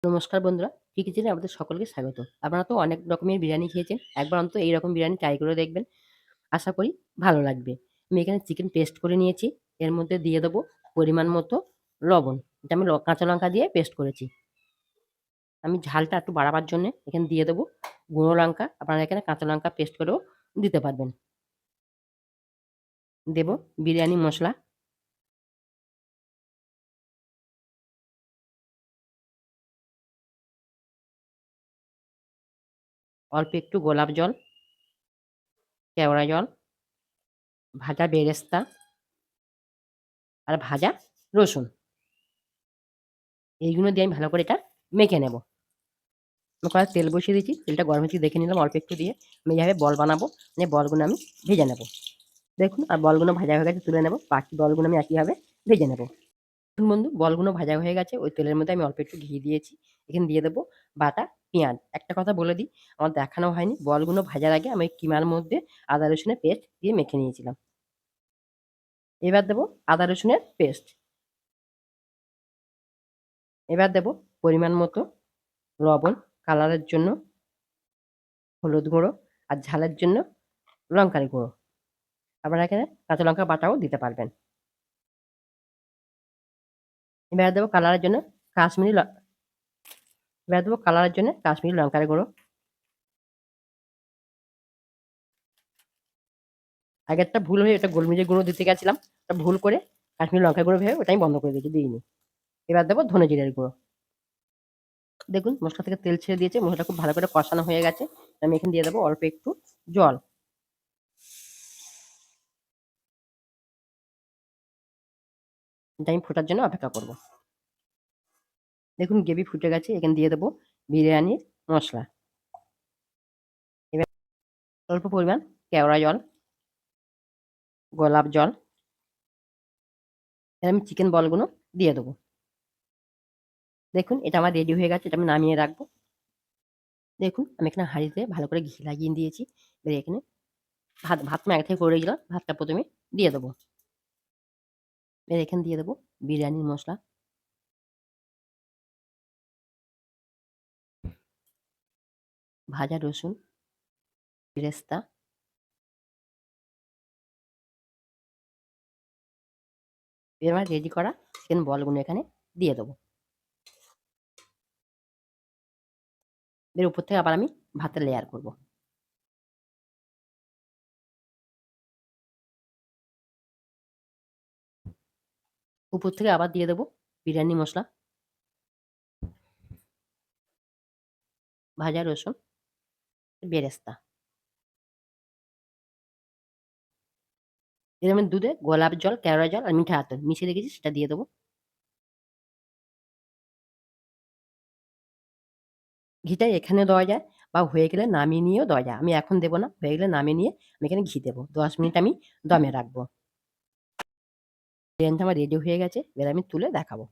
নমস্কার বন্ধুরা, কি কিচেনে আপনাদের সকলকে স্বাগত। আপনারা তো অনেক রকমের বিরিয়ানি খেয়েছেন। একবার অন্তত এইরকম বিরিয়ানি ট্রাই করে দেখবেন। আশা করি ভালো লাগবে। আমি এখানে চিকেন পেস্ট করে নিয়েছি। এর মধ্যে দিয়ে দেবো পরিমাণ মতো লবণ। এটা আমি কাঁচা লঙ্কা দিয়ে পেস্ট করেছি। আমি ঝালটা একটু বাড়াবার জন্যে এখানে দিয়ে দেবো গুঁড়ো লঙ্কা। আপনারা এখানে কাঁচা লঙ্কা পেস্ট করেও দিতে পারবেন। দেব বিরিয়ানি মসলা, অল্প একটু গোলাপ জল, কেওড়া জল, ভাজা বেরেস্তা আর ভাজা রসুন। এইগুলো দিয়ে আমি ভালো করে এটা মেখে নেব। কড়াইয়ে তেল বসিয়ে দিয়েছি। তেলটা গরম হয়েছে দেখে নিলাম অল্প একটু দিয়ে। আমি এইভাবে বল বানাবো। বলগুলো আমি ভেজে নেব। দেখুন আর বলগুলো ভাজা হয়ে গেছে তুলে নেব। বাকি বলগুলো আমি একইভাবে ভেজে নেব। দেখুন বন্ধু বলগুলো ভাজা হয়ে গেছে। ওই তেলের মধ্যে আমি অল্প একটু ঘি দিয়েছি। এখানে দিয়ে দেবো বাটা পেঁয়াজ। একটা কথা বলে দিই, আমার দেখানো হয়নি। বলগুলো ভাজার আগে আমি কিমার মধ্যে আদা রসুনের পেস্ট দিয়ে মেখে নিয়েছিলাম। এবার দেবো আদা রসুনের পেস্ট। এবার দেবো পরিমাণ মতো লবণ, কালারের জন্য হলুদ গুঁড়ো আর ঝালের জন্য লঙ্কার গুঁড়ো। আপনারা এখানে কাঁচা লঙ্কা বাটাও দিতে পারবেন। এবার দেবো কালারের জন্য কাশ্মীরি এবার দেবো কালারের জন্য কাশ্মীরি লঙ্কার গুঁড়ো। আগে একটা ভুল হয়ে এটা গোলমরিচের গুঁড়ো দিতে গেছিলাম। ওটা ভুল করে কাশ্মীরি লঙ্কার গুঁড়ো ভেবে ওটা আমি বন্ধ করে দিয়েছি, দিইনি। এবার দেবো ধনে জিরের গুঁড়ো। দেখুন মশলা থেকে তেল ছেড়ে দিয়েছে। মশলাটা খুব ভালো করে কষানো হয়ে গেছে। আমি এখানে দিয়ে দেবো অল্প একটু জল। এটা আমি ফোটার জন্য অপেক্ষা করব। দেখুন গ্রেভি ফুটে গেছে। এখানে দিয়ে দেবো বিরিয়ানির মশলা। এবার অল্প পরিমাণ কেওড়া জল, গোলাপ জল। এবার আমি চিকেন বলগুলো দিয়ে দেবো। দেখুন এটা আমার রেডি হয়ে গেছে। এটা আমি নামিয়ে রাখবো। দেখুন আমি এখানে হাঁড়িতে ভালো করে ঘি লাগিয়ে দিয়েছি। এবার এখানে ভাত আমি আগে থেকে করে রেখেছিলাম। ভাতটা প্রথমে দিয়ে দেবো। এবার এখানে দিয়ে দেবো বিরিয়ানির মশলা, ভাজা রসুন, বেরেস্তা। এবার আমার রেডি করা চিকেন বলগুলো এখানে দিয়ে দেবো। এর উপর থেকে আবার আমি ভাতের লেয়ার করব। উপর থেকে আবার দিয়ে দেবো বিরিয়ানি মশলা, ভাজা রসুন, বেরেস্তা। এর আমি দুধে গোলাপ জল, কেওড়া জল আর মিঠা আতর মিশিয়ে রেখেছি সেটা দিয়ে দেবো। ঘিটা এখানে দেওয়া যায় বা হয়ে গেলে নামিয়ে নিয়েও দেওয়া যায়। আমি এখন দেবো না, হয়ে গেলে নামিয়ে নিয়ে আমি এখানে ঘি দেবো। 10 মিনিট আমি দমে রাখবো। বিরিয়ানিটা আমার রেডি হয়ে গেছে। এবার আমি তুলে দেখাবো।